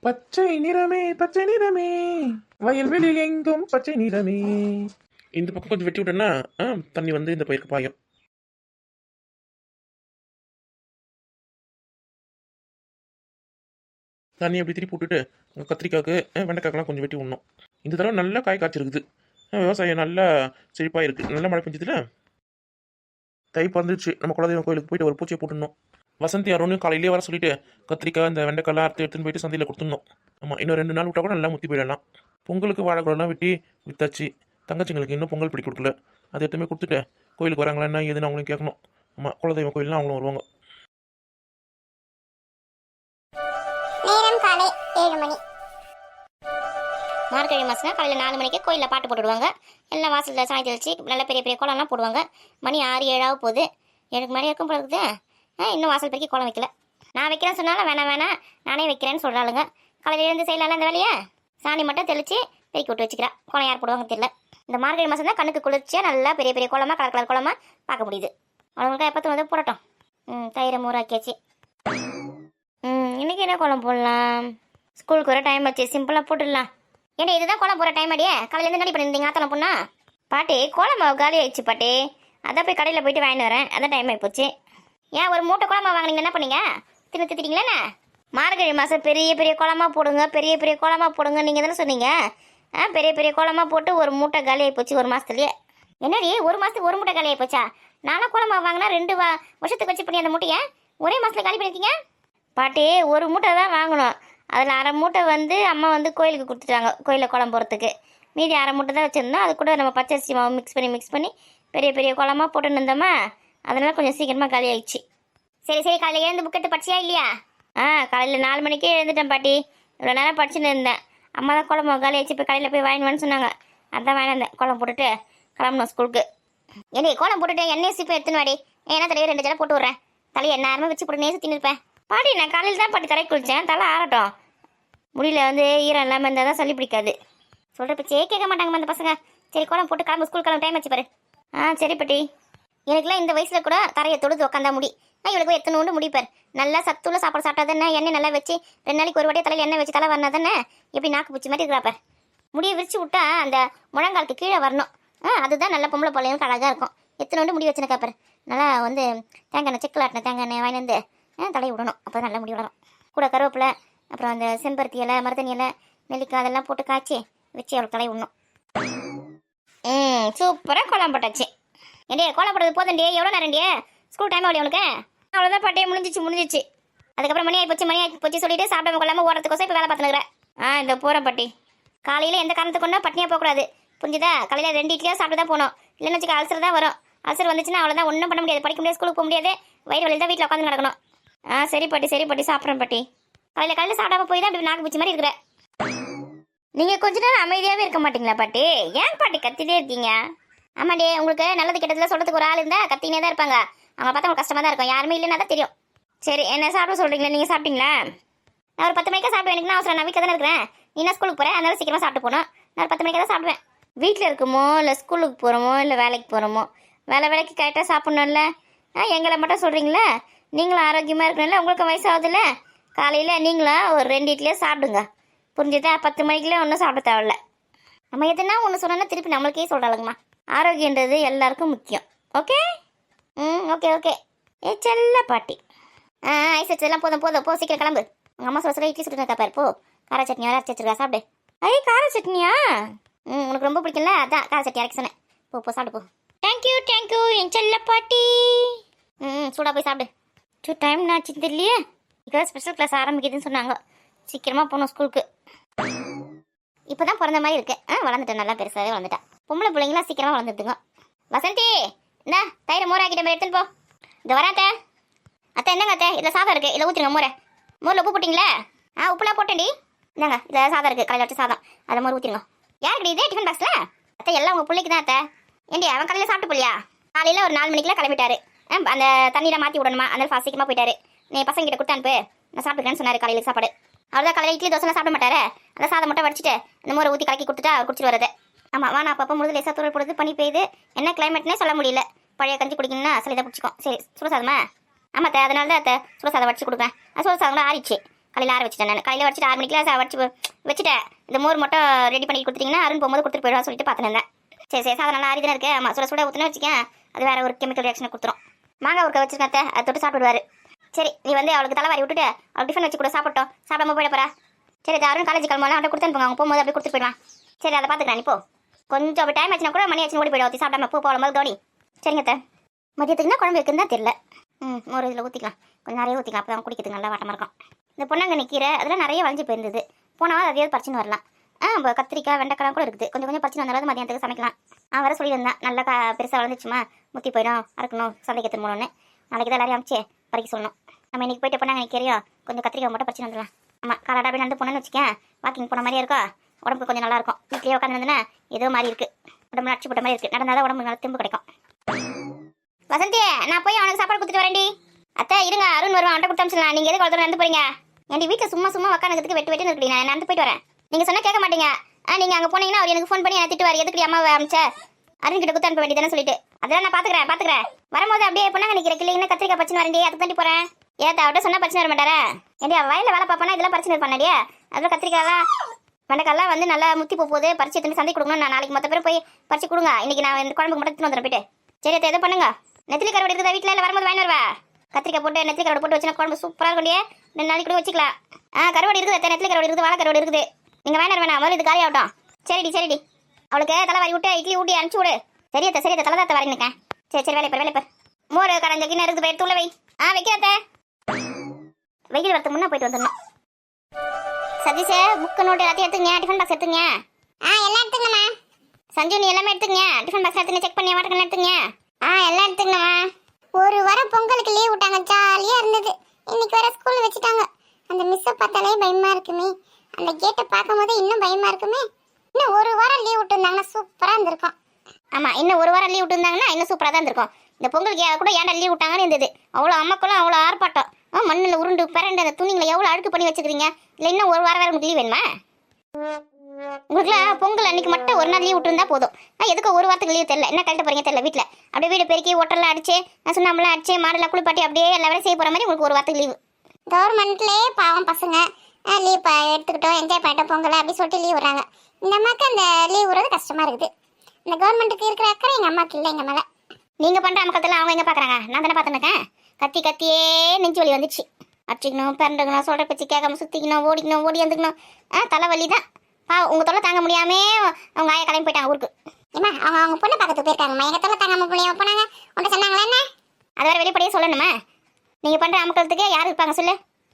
பச்சை நிறமே பச்சை நிறமே வயல்வெளி எங்கும் பச்சை நிறமே. இந்த பக்கம் கொஞ்சம் வெட்டி விட்டேன்னா தண்ணி வந்து இந்த பயிருக்கு பாயும். தண்ணி அப்படி திருப்பி விட்டுட்டு கத்திரிக்காய்க்கு வெண்டைக்காய்க்கெல்லாம் கொஞ்சம் வெட்டி விடணும். இந்த தடவை நல்லா காய் காய்ச்சிருக்குது. விவசாயம் நல்லா செழிப்பாக இருக்குது. நல்லா மழை பெஞ்சதுல தை பறந்துச்சு. நம்ம குலதெய்வம் கோயிலுக்கு போயிட்டு ஒரு பூச்சியை போட்டுடணும். வசந்தி அருணும் காலையிலேயே வர சொல்லிட்டு கத்திரிக்காய் இந்த வெண்டைக்காய்லாம் அறுத்து எடுத்துன்னு போயிட்டு சந்தையில் கொடுத்துடணும். ஆமாம், இன்னும் 2 நாள் விட்டா கூட நல்லா முத்தி போயிடலாம். பொங்கலுக்கு வாழைக்குழலாம் வெட்டி வித்தாச்சு. தங்கச்சிங்களுக்கு இன்னும் பொங்கல் பிடி கொடுக்கல. அதை எடுத்துமே கொடுத்துட்டு கோயிலுக்கு வராங்களா என்ன ஏதுன்னு அவங்களையும் கேட்கணும். ஆமாம், குலதெய்வம் கோயிலாம் அவங்களும் வருவாங்க. நேரம் காலை 7 மணி. மார்கழி மாதம்னா காலையில் 4 மணிக்கு கோயிலில் பாட்டு போட்டுடுவாங்க. எல்லாம் வாசலில் சாணி தெளிச்சு நல்ல பெரிய பெரிய கோலம்லாம் போடுவாங்க. மணி 6 7 போகுது. 7 மணி இருக்கும் போல இருக்குது. இன்னும் வாசல் பெருக்கி கோலம் வைக்கல. நான் வைக்கிறேன்னு சொன்னாலும் வேணாம் நானே வைக்கிறேன்னு சொல்கிறாளுங்க. காலையில் எழுந்து செய்யலாம் இந்த வேலையை. சாணி மட்டும் தெளித்து பெருக்கி விட்டு வச்சுக்கிறா. கோலம் யார் போடுவாங்க தெரியல. இந்த மார்கழி மாதம் தான் கண்ணுக்கு குளிர்ச்சியாக நல்லா பெரிய பெரிய கோலமாக கலர் கலர் கோலமாக பார்க்க முடியுது. அவங்களுக்கு எப்போ தோணுது போடட்டும். தயிரை மூறாக்கியாச்சு. இன்றைக்கி என்ன கோலம் போடலாம்? ஸ்கூலுக்கு வர டைம் ஆச்சு, சிம்பிளாக போட்டுடலாம். ஏன்னா இதுதான் கோலம் போகிற டைம் அடியே. காலையிலேருந்து நடி பண்ணியிருந்தீங்க ஆத்தனை பொண்ணா? பாட்டி கோலம் மாவு காலி ஆயிடுச்சு பாட்டி. அதான் போய் கடையில் போயிட்டு வாங்கிட்டு வரேன். அதான் டைம் ஆகிப்போச்சு. ஏன் ஒரு மூட்டை கோலமாக வாங்கினீங்க என்ன பண்ணீங்க? திட்டிங்களேண்ணே. மார்கழி மாதம் பெரிய பெரிய கோலமாக போடுங்க, பெரிய பெரிய கோலமாக போடுங்க நீங்கள் தானே சொன்னீங்க. பெரிய பெரிய கோலமாக போட்டு ஒரு மூட்டை காலி ஆகிப்போச்சு ஒரு மாதத்துலேயே. என்னடி ஒரு மாதத்துக்கு ஒரு மூட்டை காலி ஆகிப்போச்சா? நானும் கோலமாக வாங்கினா 2 வருஷத்துக்கு வச்சு பண்ணி அந்த மூட்டையை ஒரே மாதத்தில் காலி பண்ணியிருக்கீங்க. பாட்டி ஒரு மூட்டை தான் வாங்கணும். அதில் அரை மூட்டை வந்து அம்மா வந்து கோயிலுக்கு கொடுத்துட்டாங்க, கோயிலில் கோலம் போகிறதுக்கு. மீதி அரை மூட்டை தான் வச்சுருந்தோம். அது கூட நம்ம பச்சரிசி மாவு மிக்ஸ் பண்ணி பெரிய பெரிய கோலமாக போட்டுன்னு இருந்தோமா. அதனால் கொஞ்சம் சீக்கிரமாக காலி ஆகிடுச்சு. சரி காலையில் எழுந்து புக்கெட்டு படிச்சியா இல்லையா? காலையில் 4 மணிக்கே எழுந்துட்டேன் பாட்டி. இவ்வளோ நேரம் படிச்சுன்னு இருந்தேன். அம்மா தான் கோலம் காலி ஆகிடுச்சு, போய் கடையில் போய் வாங்கினு சொன்னாங்க. அதான் வாங்கினேன். கோலம் போட்டுட்டு கிளம்பணும் ஸ்கூலுக்கு. என்னடி கோலம் போட்டுட்டு எண்ணெய் சீப்பை எடுத்துன்னு வாடி. ஏன்னா தலையை 2 ஜடை போட்டு விட்றேன். தலையை நேரமாக வச்சு போட்டு சுற்றின்னு இருப்பேன். பாட்டி நான் காலையில் தான் பாட்டி தலை குளித்தேன். தலை ஆறட்டும். முடியல வந்து ஈரம் இல்லாமல் இருந்தால் தான் சளி பிடிக்காது. சொல்கிற பிச்சே கேட்க மாட்டாங்கம்மா அந்த பசங்க. சரி கோலம் போட்டு கிளம்பு, ஸ்கூல் கிளம்பு, டைம் வச்சு பாரு. சரி பாட்டி. எனக்குலாம் இந்த வயசில் கூட தரையை தொடுத்து உட்காந்தா முடி. இவளுக்கு போய் எத்தனை உண்டு முடிப்பார். நல்லா சத்துள்ள சாப்பாடு சாப்பிட்டா தானே, எண்ணெய் நல்லா வச்சு 2 நாளைக்கு ஒரு வாட்டியே தலையில் எண்ணெய் வச்சு தலை வரனா தானே. எப்படி நாக்கு பூச்சி மாதிரி இருக்கிறாப்ப. முடியை விரிச்சு விட்டா அந்த முழங்காலுக்கு கீழே வரணும். அதுதான் நல்ல பொம்பளை பிள்ளைங்களுக்கு அழகாக இருக்கும். எத்தனை உண்டு முடி வச்சுன்னு காப்பார். நல்லா வந்து தேங்காய் எண்ணெய் செக்கில் ஆட்டின தேங்காய் எண்ணெய் வாங்கி வந்து தலையை விடணும். அப்போ நல்லா முடி விடணும். கூட கருவேப்பிலை, அப்புறம் அந்த செம்பருத்தி இலை, மருதனி இலை, நெல்லிக்காய் அதெல்லாம் போட்டு காய்ச்சி வச்சு அவளுக்கு தலையை விடணும். சூப்பராக கோலம் போட்டாச்சு. ஏண்டே கோலம் போட்டது போதண்டியே, எவ்வளோ நேரண்டியே? ஸ்கூல் டைம் ஆகலையே உனக்கு? அவ்வளோதான் பாட்டியே, முடிஞ்சிச்சு. அதுக்கப்புறம் மணி ஆகி போச்சு சொல்லிட்டு சாப்பிடாம கொள்ளாமல் ஓடுறதுக்கோசம் இப்போ வேலை பார்த்துனுக்குறேன். இந்த போகிறேன் பாட்டி. காலையில் எந்த காரணத்துக்கு கொண்டா பட்டினியாக போகக்கூடாது, புரிஞ்சுதா? காலையில் 2 இட்லியாக சாப்பிட்டு தான் போகணும். இல்லைன்னு வச்சுக்க அல்சர் தான் வரும். அல்சர் வந்துச்சுன்னா அவ்வளோதான், ஒன்றும் பண்ண முடியாது. படிக்க முடியாது, ஸ்கூலுக்கு போக முடியாது. வயிறு வலியில் தான் வீட்டில் உட்காந்து நடக்கணும். சரி பாட்டி சாப்பிட்றேன் பாட்டி. காலையில் சாப்பிடாம போய் தான் இப்படி நாக்கு பூச்சி மாதிரி இருக்கிற. நீங்கள் கொஞ்ச நேரம் அமைதியாகவே இருக்க மாட்டீங்களா பாட்டி? ஏன் பாட்டி கத்திட்டே இருக்கீங்க? ஆமாடி, உங்களுக்கு நல்லது கெட்டதில் சொல்கிறதுக்கு ஒரு ஆள் இருந்தால் கத்தினே தான் இருப்பாங்க. அவங்க பார்த்தா உங்களுக்கு கஷ்டமாக தான் இருக்கும். யாருமே இல்லைன்னா தான் தெரியும். சரி என்ன சாப்பிட சொல்கிறீங்களா? நீங்கள் சாப்பிட்டீங்களா? நான் ஒரு 10 மணிக்கா சாப்பிடுவேன். எனக்கு அவசரம், நான் வீட்டில் தானே இருக்கிறேன். நீ என்ன ஸ்கூலுக்கு போகிறேன், அதனால சீக்கிரமாக சாப்பிட்டு போகணும். நான் ஒரு 10 மணிக்கா தான் சாப்பிடுவேன். வீட்டில் இருக்குமோ இல்லை ஸ்கூலுக்கு போகிறோமோ இல்லை வேலைக்கு போகிறோமோ, வேலைக்கு கரெக்டாக சாப்பிட்ணும்ல. எங்களை மட்டும் சொல்கிறீங்களா? நீங்களும் ஆரோக்கியமாக இருக்கணும்ல, உங்களுக்கு வயசாகுதுல்ல. காலையில் நீங்களும் ஒரு 2 இட்லியாக சாப்பிடுங்க, புரிஞ்சுதா? 10 மணிக்கெலாம் ஒன்றும் சாப்பிட தேவையில்ல. நம்ம எதுனா ஒன்று சொன்னோன்னா திருப்பி நம்மளுக்கே சொல்கிறாளுங்கம்மா. ஆரோக்கியன்றது எல்லாருக்கும் முக்கியம். Okay okay. செல்ல பாட்டி. ஐஸ் வச்சதெல்லாம் போதும் போ, சீக்கிரம் கிளம்பு. உங்கள் அம்மா சொல்ல இட்லி சுட்டு இருக்காப்பாரு. போ, கார சட்னி வேறு அரைச்சி வச்சிருக்கா, சாப்பிடு. கார சட்னியா? உனக்கு ரொம்ப பிடிக்கும்ல, அதான் கார சட்னி அரைக்க சொன்னேன். போ சாப்பிடு போ. தேங்க்யூ என் செல்ல பாட்டி. சூடாக போய் சாப்பிடு. டைம் ஆச்சு தெரியலையே. இப்போ ஸ்பெஷல் கிளாஸ் ஆரம்பிக்குதுன்னு சொன்னாங்க. சீக்கிரமாக போகணும் ஸ்கூலுக்கு. இப்போ தான் பிறந்த மாதிரி இருக்கு. வளர்ந்துட்டேன், நல்லா பெருசாகவே வளர்ந்துட்டேன். பொம்பளை பிள்ளைங்களாம் சீக்கிரமாக வளர்ந்துட்டுங்க. வசந்தி, இந்த தயிரை மோராக்கிட்ட மாதிரி எடுத்துன்னு போ. இந்த வராத்த அத்தை, என்னங்க அத்தை, இதில் சாதம் இருக்குது, இதில் ஊற்றுங்க மோரில் உப்பு போட்டிங்களே? உப்புலாம் போட்டேன்டி. இந்தாங்க, இதில் சாதம் இருக்குது, காலையில் வச்சு சாதம், அதை மோர் ஊற்றிடுங்க. யாருக்கு இதே டிஃபன் பாக்ஸில்? அத்தை எல்லாம் உங்கள் பிள்ளைக்கு தான் அத்தை. ஏண்டி அவன் காலையில் சாப்பிட்டு போலியா? காலையில் ஒரு 4 மணிக்கெலாம் கிளம்பிட்டாரு. அந்த தண்ணியில் மாற்றி விடணுமா, அதனால ஃபாஸ்ட் சீக்கிரமாக போயிட்டாரு. நீ பசங்க கிட்ட கொடுத்து அனுப்பு, நான் சாப்பிட்டுக்கிறேன்னு சொன்னார். காலையில் சாப்பாடு அவ்வளோதான். காலையில் இட்லி தோசைலாம் சாப்பிட மாட்டாரு. அந்த சாதம் மட்டும் வடிச்சிட்டு அந்த மோரை ஊற்றி கலக்கி கொடுத்துட்டா குடிச்சிட்டு வரது. ஆமாம், வானா அப்பப்போ முழுது லேசாக தூரல் போடுது, பனி பெய்யுது. என்ன கிளைமேட்னே சொல்ல முடியல. பழைய கஞ்சி குடிக்கணும்னா சளி தான் பிடிச்சிக்கும். சரி சுட சாதமா? ஆமாம் அத்தை, அதனால தான் அத்தை சுட சாதம் வடிச்சு கொடுப்பேன். சுட சாதம் கூட ஆறிச்சு. காலையில் ஆற வச்சுட்டேன் நான். காலையில் வச்சுட்டு 6 மணிக்கெலாம் வச்சுட்டேன். இந்த மோர் மட்டும் ரெடி பண்ணி கொடுத்தீங்கன்னா அருண் போகும்போது கொடுத்துட்டு போயிடுவா சொல்லிட்டு பார்த்துருந்தேன். சரி சரி, சாதம் நல்லா ஆறிதானே இருக்கு. ஆமாம், சுட ஊற்றினா வச்சுக்கேன், அது வேறு ஒரு கெமிக்கல் ரியாக்ஷனை கொடுத்துரும். மாங்காய் ஊறுக்க வச்சுருக்கேன், அதை தொட்டு சாப்பிடுவாரு. சரி, நீ வந்து அவளுக்கு தலைவாரி விட்டுட்டு அவளுக்கு டிஃபன் வச்சு கூட சாப்பிட்டோம், சாப்பிடாம போயிட போறா. சரி, அது அருண் காலேஜ் கிளம்பலாம், அவன்கிட்ட கொடுத்து அனுப்புங்க, அவங்க போகும்போது அப்படியே கொடுத்துட்டு போயிடுவான். சரி, அதை பார்த்துக்கிறேன். நீ போ, கொஞ்சம் அப்படி டைம் ஆச்சுன்னா கூட மணி ஆச்சுன்னு ஓடி போயிடும். சாப்பிடாம போகும்போது கவனி. சரிங்க அத்தை. மதியத்துக்குன்னா குழம்பு இருக்குன்னு தான் தெரியல. மோர் இதில் ஊற்றிக்கலாம், கொஞ்சம் நிறைய ஊற்றிக்கலாம், அப்போ தான் குடிக்கிறதுக்கு நல்லா வாட்டமாக இருக்கும். இந்த பொன்னாங்கண்ணி கீரை அதெல்லாம் நிறைய வளைஞ்சு போயிருந்தது. போனால் அதையாவது பறிச்சுன்னு வரலாம். இப்போ கத்திரிக்காய் வெண்டைக்காய் கூட இருக்குது, கொஞ்சம் கொஞ்சம் பறிச்சுன்னு வந்தாலும் மதியானத்துக்கு சமைக்கலாம். வர சொல்லியிருந்தேன், நல்லா பெருசாக வளர்ந்துச்சுமா, முத்தி போயிடும், அறுக்கணும், சந்தைக்கு எடுத்துன்னு நாளைக்கு தான் எல்லாரையும் அமிச்சு பறிக்க சொல்லணும். நம்ம இன்னைக்கு போயிட்டு பொன்னாங்கண்ணி கீரையோ கொஞ்சம் கத்திரிக்காய் மட்டும் பறிச்சுன்னு வந்துடலாம். ஆமாம், காலாடா அப்படி நடந்து போனேன்னு வச்சுக்கேன், வாக்கிங் போன மாதிரியே இருக்கா, உடம்புக்கு கொஞ்சம் நல்லா இருக்கும். வீட்லேயே உட்காந்துருந்தேன்னா ஏதோ மாதிரி இருக்குது, உடம்பு அடிச்சு போட்ட மாதிரி இருக்குது. நடந்தால் தான் உடம்பு நல்லா திரும்ப கிடைக்கும். வசந்தி, நான் போய் அவனுக்கு சாப்பாடு கொடுத்துட்டு வரேன்டி. அத்தை இருங்க, அருண் வருவான், அவன்கிட்ட கொடுத்து அமிச்சிடலாம். நீங்கள் எது குளத்துல நடந்து போறீங்க? என் வீட்டில் சும்மா உட்காந்துக்கு வெட்டு வெட்டுன்னு இருக்குடி, நான் நடந்து போயிட்டு வரேன். நீங்கள் சொன்னால் கேட்க மாட்டீங்க. நீங்கள் அங்கே போனீங்கன்னா அவர் எனக்கு ஃபோன் பண்ணி என்ன திட்டுவார், எதுக்கு அம்மாவை அமிச்ச அருண் கிட்ட கொடுத்து அனுப்ப வேண்டியதானே சொல்லிட்டு. அதெல்லாம் நான் பார்த்துக்கிறேன். வரும்போது அப்படியே பொண்ணாங்க நிற்கிற கிளிங்கன்னா கத்திரிக்காய் பறிச்சுன்னு வரேன்டி, அதுக்கு தாண்டி போகிறேன். ஏன் அவட்ட சொன்னால் பறிச்சு வர மாட்டாரா? ஏன்டி வயலில் வேலை பார்ப்பேன்னா இதெல்லாம் பறிச்சுன்னு பண்ணடியா? அதில் கத்திரிக்காய்லாம் வெண்டைக்காய்லாம் வந்து நல்லா முத்தி போகுது, பறிச்சு எடுத்து சந்தை கொடுக்கணும். நான் நாளைக்கு மொத்த பேர் போய் பறிச்சு கொடுங்க. இன்னைக்கு நான் இந்த குழம்புக்கு மட்டும் எடுத்துன்னு வந்துடுறேன் போயிட்டு. சரி, அதை எதை பண்ணுங்க. நெத்திலி கருவாடு இருக்குதா வீட்டில்? இல்லை வரும்போது வாங்கி வருவா. கத்திரிக்காய் போட்டு நெத்திலி கருவாடு போட்டு வச்சுன்னா குழம்பு சூப்பராக இருக்குண்டியே, 2 நாளைக்கு கூட வச்சுக்கலாம். கருவாடு இருக்குது, நெத்திலி கருவாடு இருக்குது, வாழை கருவாடு இருக்குது. நீங்கள் வாங்கி வேணாம், முதல்ல இது காலி ஆகட்டும். சரிடி, அவளுக்கு தலை வாரி விட்டு இட்லி ஊட்டி அனுப்பிச்சு விடு. சரியத்த தலை தாத்த வரீங்கக்கேன். சரி, வேலைப்பர். மோர் கரைஞ்ச கிண்ண இருக்குது, போய் தூள வை. வைக்கிறத வெயில் வரத்துக்கு முன்னே போயிட்டு வந்துடணும். சதீஷே, புக்கு நோட்டு எல்லாத்தையும் எடுத்துங்க, டிஃபன் பாக்ஸ் எடுத்துங்க. எல்லாம் எடுத்துங்கம்மா. சஞ்சு, நீ எல்லாமே எடுத்துங்க, டிஃபன் பாக்ஸ் எடுத்துங்க, செக் பண்ணி வாட்டர் எடுத்துங்க. எல்லாம் எடுத்துங்கம்மா. ஒரு வாரம் பொங்கலுக்கு லீவ் விட்டாங்க, ஜாலியாக இருந்தது. இன்னைக்கு வேற ஸ்கூல் வச்சுட்டாங்க. அந்த மிஸ்ஸை பார்த்தாலே பயமா இருக்குமே, அந்த கேட்டை பார்க்கும் போது இன்னும் பயமா இருக்குமே. இன்னும் ஒரு வாரம் லீவ் விட்டுருந்தாங்கன்னா சூப்பராக இருந்திருக்கும். ஆமாம், இன்னும் ஒரு வாரம் லீவ் விட்டுருந்தாங்கன்னா இன்னும் சூப்பராக தான் இருந்திருக்கும். இந்த பொங்கலுக்கு கூட ஏன்டா லீவ் விட்டாங்கன்னு இருந்தது. அவ்வளோ அம்மாக்களும் அவ்வளோ ஆர்ப்பாட்டம். மண்ணில் உருண்டு பிறண்டு அந்த துணிங்களை எவ்வளோ அழுக்கு பண்ணி வச்சுக்கிறீங்க. இல்லை இன்னும் ஒரு வாரம் வேறு உங்களுக்கு லீவ் வேணுமா? உங்களுக்குலாம் பொங்கல் அன்னைக்கு மட்டும் ஒரு நாள் லீவ் விட்டுருந்தா போதும். எதுக்கு ஒரு வாரத்துக்கு லீவ் தெரியல, என்ன கழிட்டு போறீங்க தெரியல. வீட்டில் அப்படியே வீடு பெருக்கி ஒட்டெல்லாம் அடிச்சு, சுண்ணாம்பெல்லாம் அடிச்சு, மாடெல்லாம் குளிப்பாட்டி அப்படியே எல்லா வேலையும் செய்ய போகிற மாதிரி உங்களுக்கு ஒரு வாரத்துக்கு லீவு. கவர்மெண்ட்லேயே பாவம் பசங்க லீவ் எடுத்துக்கிட்டோம், என்ஜாய் பண்ணிட்டோம் பொங்கலை அப்படி சொல்லிட்டு லீவ் விடுறாங்க. இந்த அம்மாவுக்கு அந்த லீவ் விடுறது கஷ்டமாக இருக்குது. இந்த கவர்மெண்ட்டுக்கு இருக்கிற அக்கறை எங்கள் அம்மாவுக்கு இல்லை. எங்கள் மேலே நீங்கள் பண்ணுற அமக்கத்தெல்லாம் அவங்க எங்கே பார்க்குறாங்க? நான் தானே பார்த்துருக்கேன். கத்தியே நெஞ்சு வலி வந்துச்சு. அடிச்சிக்கணும், பிறண்டுக்கணும், சொல்கிற பேச்சு கேட்காம சுற்றிக்கணும், ஓடிக்கணும், ஓடி வந்துக்கணும். தலைவலி தான். உங்கள் தொல்லை தாங்க முடியாமே அவங்க ஆயா கிளம்பி போயிட்டாங்க ஊருக்கு. ஏமா அவங்க பொண்ணை பார்க்கறதுக்கு போயிருக்காங்கம்மா. எங்கள் தொல்லை தாங்க முடியாம போனாங்க. உன்ட்ட சொன்னாங்களா என்ன? அது வேறு வெளிப்படையே சொல்லணுமா? நீங்கள் பண்ணுற அமக்கத்துக்கே யார் இருப்பாங்க சொல்லு?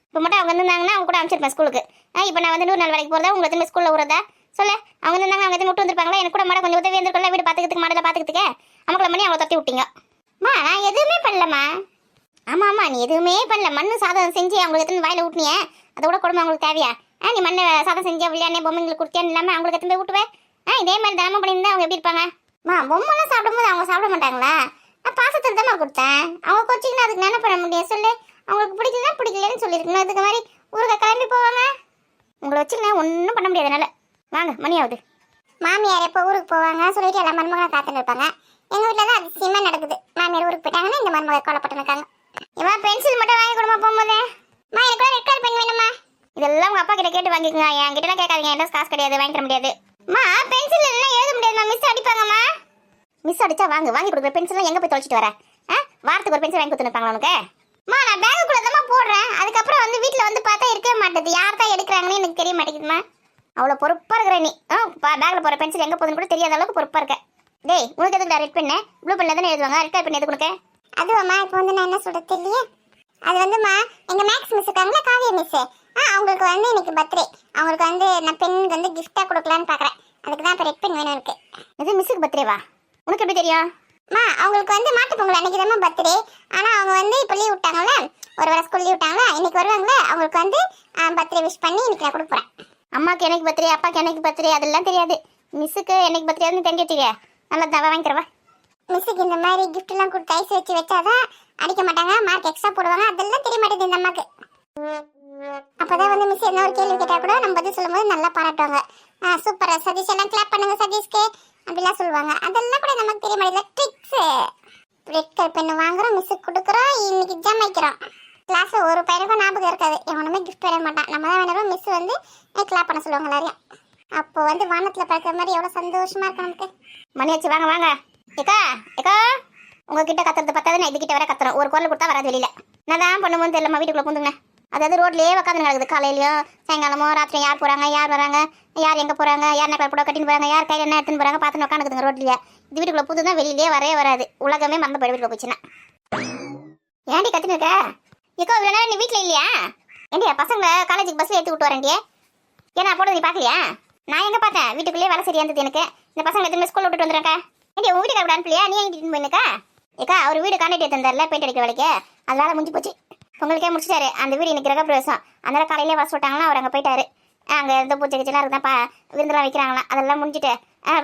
இப்போ மட்டும் அவங்க இருந்தாங்கன்னா அவங்க கூட அனுப்பிச்சிருப்பேன் ஸ்கூலுக்கு. இப்போ நான் வந்து 100 நாள் வேலைக்கு போகிறதா, உங்களை திரும்ப ஸ்கூலில் விடுறதா சொல்லு? அவங்க இருந்தாங்க, அவங்க எதுவும் விட்டு வந்துருப்பாங்களா? எனக்கு கூட மாட கொஞ்சம் உதவி இருந்திருக்கல, வீடு பார்த்துக்கிறதுக்கு, மாடலை பார்த்துக்கிறதுக்கு. அமக்கலை பண்ணி அவங்கள தட்டி விட்டீங்க. நான் எதுவுமே பண்ணலம்மா. ஆமாம், நீ எதுவுமே பண்ணல. மண்ணு சாதம் செஞ்சு அவங்களுக்கு எத்தனை வாயில் ஊட்டினியே, அதை கூட குடும்பம் அவங்களுக்கு தேவையா? நீ மண்ணை சாதம் செஞ்சு விளையாடனே பொம்மைங்களுக்கு கொடுத்தேன்னு இல்லாமல் அவங்களுக்கு எத்தனை போய் ஊட்டுவேன்? இதே மாதிரி தினமும் பண்ணியிருந்தா அவங்க எப்படி இருப்பாங்க? பொம்மைலாம் சாப்பிடும்போது அவங்க சாப்பிட மாட்டாங்களா? நான் பாசத்தில் தான் கொடுத்தேன். அவங்க கோச்சிங்கன்னா அதுக்கு என்ன பண்ண முடியும் சொல்லு? அவங்களுக்கு பிடிக்கலன்னு சொல்லியிருக்கணும். அதுக்கு மாதிரி ஊருக்கு கிளம்பி போவாங்க. உங்களை வச்சுருந்தா ஒன்றும் பண்ண முடியாது. என்னால் வாங்க, மணி ஆகுது. மாமியார் எப்போ ஊருக்கு போவாங்க சொல்லிட்டு எல்லா மருமகளும் காத்துட்டு இருப்பாங்க. எங்கள் வீட்டில் தான் அதிசயமாக நடக்குது. மாமியார் ஊருக்கு போயிட்டாங்கன்னா இந்த மருமகள் கொலைப்பட்டு இருக்காங்க. இவன் பென்சில் மட்டும் வாங்கி கொடுமா போகும்போது. எனக்கு ரெட் கலர் பென் வேணுமா? இதெல்லாம் உங்கள் அப்பா கிட்ட கேட்டு வாங்கிக்கோங்க. என் கிட்டலாம் கேட்காதீங்க, என்கிட்ட காசு கிடையாது, வாங்கிக்க முடியாது. பென்சில் எல்லாம் எழுத முடியாதுமா, மிஸ் அடிப்பாங்கம்மா. மிஸ் அடிச்சா வாங்கி கொடுக்குற பென்சில்லாம் எங்கே போய் தொலைச்சிட்டு வரேன்? வாரத்துக்கு ஒரு பென்சில் வாங்கி கொடுத்துருப்பாங்களா உனக்கு? நான் பேகுக்குள்ளே தான் போடுறேன். அதுக்கப்புறம் வந்து வீட்டில் வந்து பார்த்தா இருக்கவே மாட்டேது. யார் தான் எடுக்கிறாங்கன்னு எனக்கு தெரிய மாட்டேங்குதுமா. அவ்வளோ பொறுப்பாக இருக்கிற நீ. பேக்கில் போகிற பென்சில் எங்கே போகுதுன்னு கூட தெரியாத அளவுக்கு பொறுப்பாக இருக்க. டேய், உனக்கு எதுக்கு ரெட் பெண்ணு? ப்ளூ பெண்ணில் தானே எழுதுவாங்க. ரெட் கலர் பெண் எதுக்கு உனக்கு? அதுவாம்மா, இப்போ வந்து நான் என்ன சொல்கிறது தெரியலையே. அது வந்துமா எங்கள் மேக்ஸ் மிஸ் இருக்காங்களா, காவியா மிஸ்ஸு. அவங்களுக்கு வந்து இன்னைக்கு பர்த்டே. அவங்களுக்கு வந்து நான் பெண்ணுக்கு வந்து கிஃப்டாக கொடுக்கலான்னு பார்க்குறேன். அதுக்கு தான் இப்போ ரெட் பெண் வேணும் இருக்கு. இது மிஸ்ஸுக்கு பர்த்டேவா? உனக்கு எப்படி தெரியும்? அவங்களுக்கு வந்து மாட்டு பொங்கல் அன்றைக்கி தான் பர்த்டே. ஆனால் அவங்க வந்து இப்போ லீவ் விட்டாங்களே, ஒரு வாரம் ஸ்கூல் லீவ் விட்டாங்களா, இன்னைக்கு வருவாங்களே. அவங்களுக்கு வந்து பர்த்டே விஷ் பண்ணி இன்னைக்கு நான் கொடுக்குறேன். அம்மாவுக்கு எனக்கு பர்த்டே, அப்பாவுக்கு எனக்கு பர்த்டே அதெல்லாம் தெரியாது. மிஸ்ஸுக்கு எனக்கு பர்த்டேன்னு தெரிஞ்சு வச்சுக்க. நல்லா தவா வாங்கிக்கிறவா. மிஸ்ஸுக்கு இந்த மாதிரி கிஃப்ட்லாம் கொடுத்து ஐஸ் வச்சு வச்சாதான் அடிக்க மாட்டாங்க, மார்க் எக்ஸ்ட்ரா போடுவாங்க. அதெல்லாம் தெரிய மாட்டேது இந்த அம்மாவுக்கு. அப்போதான் வந்து மிஸ் என்ன ஒரு கேள்வி கேட்டால் கூட நம்ம பதில் சொல்லும்போது நல்லா பாராட்டுவாங்க. சூப்பரா சதீஷ், எல்லாம் கிளாப் பண்ணுங்க சதீஷ்க்கு அப்படிலாம் சொல்லுவாங்க. அதெல்லாம் கூட நமக்கு தெரிய மாட்டேங்குது. ட்ரிக்ஸு. ரெட் கலர் பெண்ணு வாங்குறோம், மிஸ்ஸுக்கு கொடுக்குறோம், இன்னைக்கு எக்ஸாம் வைக்கிறோம். கிளாஸ்ல ஒரு பையனுக்கும் ஞாபகம் இருக்காது, எவனுமே கிஃப்ட் பண்ண மாட்டான். நம்ம தான் வேணும் மிஸ் வந்து கிளாப் பண்ண சொல்லுவாங்க எல்லாரையும். அப்போ வந்து வானத்துல பறக்கிற மாதிரி எவ்வளவு சந்தோஷமா இருக்கும் நமக்கு. மணி ஆச்சு, வாங்க வாங்க. ஏக்கா ஏக்கா, உங்ககிட்ட கத்துறது பத்தாது, நான் இதுகிட்ட வர கத்துறேன். ஒரு குரல் கொடுத்தா வராது வெளியில. நான் தான் பண்ணும்போது தெரியல, வீட்டுக்குள்ள பூந்துங்க. அதாவது ரோட்லயே உட்காந்து நடக்குது, காலையிலயும் சாயங்காலமும் ராத்திரி யார் போறாங்க யார் வராங்க, யார் எங்க போறாங்க, யார் நக்கல் போட கட்டின்னு போறாங்க, யார் கையில என்ன எடுத்துன்னு போறாங்க பார்த்துன்னு உட்காந்துக்குதுங்க ரோட்லயே. இது வீட்டுக்குள்ள பூந்து தான் வெளியிலேயே வரவே வராது. உலகமே மறந்து போய் வீட்டுக்குள்ள போச்சுன்னா. ஏன்டி கத்தின்னு இருக்க? ஏக்கா இவ்வளோ நேரம் நீ வீட்டில் இல்லையா? ஏண்டியா பசங்க காலேஜுக்கு பஸ்ல ஏற்றி விட்டு வரேன்டியே, ஏன்னா போட நீ பார்க்கலையா? நான் எங்க பார்த்தேன், வீட்டுக்குள்ளேயே வேலை சரியா இருந்தது எனக்கு. இந்த பசங்க எத்தனை ஸ்கூல்ல விட்டுட்டு வந்துருக்கா? ஏண்டியா உங்க வீட்டுக்கு அனுப்பலையா? நீ எங்கிட்டு போயிருக்கா? ஏக்கா அவர் வீடு காண்டாக்ட் எடுத்துருந்தார்ல பெயிண்ட் அடிக்கிற வேலைக்கு, அதனால முடிஞ்சு போச்சு. உங்களுக்கே முடிச்சிட்டாரு. அந்த வீடு இன்னைக்கு கிரக பிரவேசம், அதனால காலையிலே வர சொல்லிட்டாங்களா, அவர் அங்கே போயிட்டாரு. அங்கே இருந்த பூஜை கிச்சலாம் இருக்குதாப்பா, விருந்தெல்லாம் வைக்கிறாங்களா, அதெல்லாம் முடிஞ்சுட்டு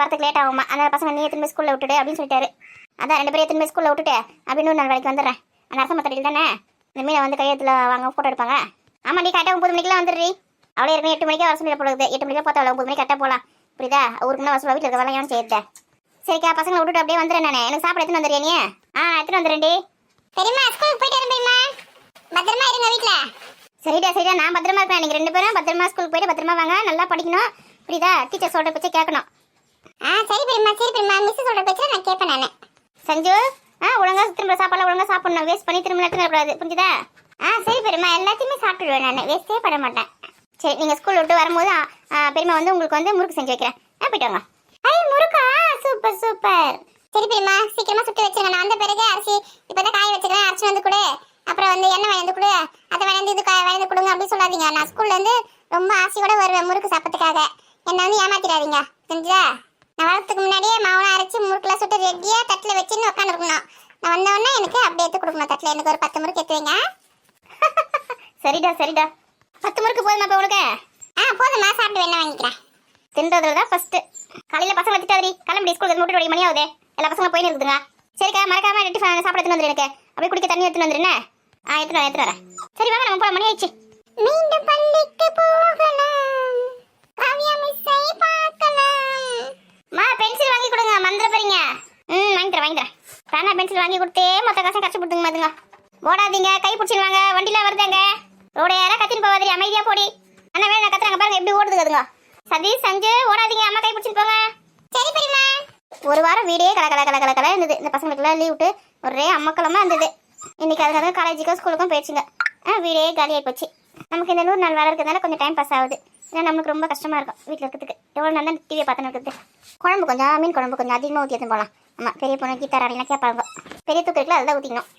வரத்துக்கு லேட் ஆகுமா, அதனால பசங்க நீ எத்தனை ஸ்கூலில் விட்டுட்டு அப்படின்னு சொல்லிட்டாரு. அதான் 2 பேரும் எத்தனை ஸ்கூலில் விட்டுட்டு அப்படின்னு நான் வேலைக்கு வந்துடுறேன். அந்த அரச மத்தடியில் தானே இந்த மீனை வந்து கையத்தில் வாங்க ஃபோட்டோ எடுப்பாங்க. ஆமா நீ கரெக்டாக 9 மணிக்கெல்லாம் வந்துடுறீ. அவ்வளோ இருக்கும் 8 மணிக்கே வர சொல்லி போடுது. 8 மணிக்கே பார்த்தா 9 மணிக்கு கரெக்டாக போகலாம். புரியுதா? ஊருக்கு முன்னாடி வசூல் வீட்டில் இருக்க வேலை ஏன் செய்யுது. சரிக்கா பசங்களை விட்டுட்டு அப்படியே வந்துடுறேன். நான் எனக்கு சாப்பிட எடுத்துன்னு வந்துடுறியா நீ? எடுத்துன்னு வந்துடுறேன்டி. பெரியம்மா ஸ்கூலுக்கு போயிட்டு வரேன் பெரியம்மா, பத்திரமா இருங்க வீட்டுல. சரிடா சரிடா, நான் பத்திரமா இருப்பேன். நீங்கள் 2 பேரும் பத்திரமா ஸ்கூலுக்கு போயிட்டு பத்திரமா வாங்க. நல்லா படிக்கணும், புரியுதா? டீச்சர் சொல்கிற பேச்சை கேட்கணும். சரி பெரியம்மா மிஸ் சொல்ற பேச்ச நான் கேட்பேன் நானு. சஞ்சு ஒழுங்கா திரும்ப சாப்பாடுலாம் ஒழுங்கா சாப்பிடணும். வேஸ்ட் பண்ணி திரும்ப எடுத்துன்னு வரக்கூடாது, புரிஞ்சுதா? சரி பெரியம்மா, எல்லாத்தையுமே சாப்பிட்டுடுவேன் நான், வேஸ்டே பண்ண மாட்டேன். சரி நீங்கள் ஸ்கூல் விட்டு வரும்போது பெரியம்மா வந்து உங்களுக்கு வந்து முறுக்கு செஞ்சு வைக்கிறேன். போயிட்டு வாங்க. முறுக்கா? Super super. சரி பெரியம்மா சீக்கிரமா சுட்டு வச்சிருங்க. நான் வந்த பிறகு அரிசி இப்பதான் காய வச்சுக்கிறேன், அரைச்சு வந்து கொடு. அப்புறம் வந்து எண்ணெய் வாங்கி கொடு, அதை வாங்கி இது வாங்கி கொடுங்க அப்படின்னு சொல்லாதீங்க. நான் ஸ்கூல்ல இருந்து ரொம்ப ஆசையோட வருவேன் முறுக்கு சாப்பிட்றதுக்காக. என்ன வந்து ஏமாத்திடாதீங்க, தெரிஞ்சா? நான் வரதுக்கு முன்னாடியே மாவுலாம் அரைச்சி முறுக்குலாம் சுட்டு ரெடியா தட்டில் வச்சுன்னு உட்காந்துருக்கணும். நான் வந்தோடனே எனக்கு அப்படியே எடுத்து கொடுக்கணும் தட்டில். எனக்கு ஒரு 10 முறுக்கு எடுத்து வைங்க. சரிடா சரிடா. 10 முறுக்கு போதுமா இப்போ உங்களுக்கு? போதும்மா, சாப்பிட்டு வேணா வாங்கிக்கிறேன். தின்றதுல தான் ஃபர்ஸ்ட். காலையில் பசங்களை திட்டாதீ, கிளம்பி ஸ்கூலுக்கு மூட்டு 2 மணி ஆகுது. எல்லா பசங்களும் போயின்னு இருக்குதுங்க. சரிக்கா மறக்காம டிஃபன் சாப்பிட எடுத்துன்னு வந்துரு. எனக்கு அப்படியே குடிக்க தண்ணி எடுத்துன்னு வந்துருன்னு. எடுத்துன்னு வரேன். சரி வாங்க நம்ம போல, மணி ஆயிடுச்சு. மீண்டும் பள்ளிக்கு போகலாம், காவியா மிஸ்ஸை பார்க்கலாம். பென்சில் வாங்கி கொடுங்க, மறந்துட போறீங்க. வாங்கி தரேன். தானே பென்சில் வாங்கி கொடுத்தே மொத்த காசையும் கஷ்டம் கொடுத்துங்க மாதிரிங்க. ஓடாதீங்க, கை பிடிச்சிடுவாங்க. வண்டிலாம் வருதுங்க. ரோட யாரா கத்தின்னு போவாதிரி, அமைதியா போடி. அண்ணா வேணும் கத்துறாங்க பாருங்க, எப்படி ஓடுதுங்க. சதீஷ் சஞ்சு ஓடாதீங்க, அம்மா கை பிடிச்சிட்டு போங்க. சரி பெரியம்மா. ஒரு வாரம் வீடே கலக்கல இருந்தது. இந்த பசங்களுக்குலாம் லீவ் விட்டு ஒரே அம்மக்களமா இருந்தது. இன்னைக்கு அதுக்காக காலேஜுக்கும் ஸ்கூலுக்கும் போயிடுச்சுங்க. வீடே காலியாகி போச்சு. நமக்கு இந்த 100 நாள் வேலை இருக்கிறதுனால கொஞ்சம் டைம் பாஸ் ஆகுது. ஏன்னா நம்மளுக்கு ரொம்ப கஷ்டமா இருக்கும் வீட்டில் இருக்கிறதுக்கு. எவ்வளோ நல்லா டிவியை பார்த்துன்னு இருக்குது. குழம்பு கொஞ்சம் மீன் குழம்பு கொஞ்சம் அதிகமாக ஊற்றி எடுத்துன்னு போகலாம். ஆமாம் பெரிய பொண்ணு கீத்தார் அப்படின்னா கேட்பாங்க. பெரிய தூக்கு இருக்குல்ல, அதில் ஊற்றிக்கணும்.